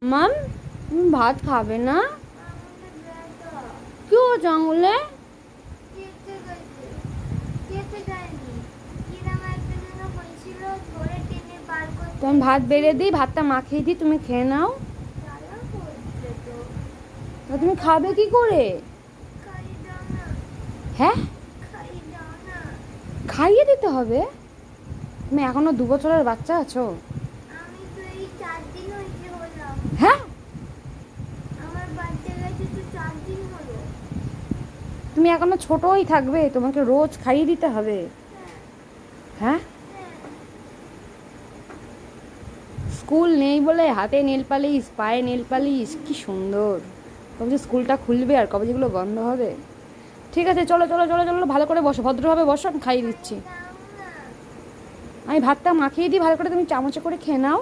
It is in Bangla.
মাম, তুমি ভাত খাবে না? কি হয়েছে আঙুলে? তুমি ভাত বেড়ে দিই, ভাতটা মাখিয়ে দিই, তুমি খেয়ে নাও। তুমি খাবে কি করে? হ্যাঁ, খাইয়ে দিতে হবে। তুমি এখনো 2 বছরের বাচ্চা আছো? হ্যাঁ, তুমি এখনো ছোটই থাকবে, তোমাকে রোজ খাইয়ে দিতে হবে। হ্যাঁ, স্কুল নেই বলে হাতে নেল পালিশ, পায়ে নেল পালিশ, কি সুন্দর। কবে যে স্কুলটা খুলবে আর কবে যেগুলো বন্ধ হবে। ঠিক আছে, চলো চলো চলো চলো, ভালো করে বসো, ভদ্রভাবে বসো, আমি খাইয়ে দিচ্ছি। আমি ভাতটা মাখিয়ে দিই ভালো করে, তুমি চামচে করে খেয়ে নাও।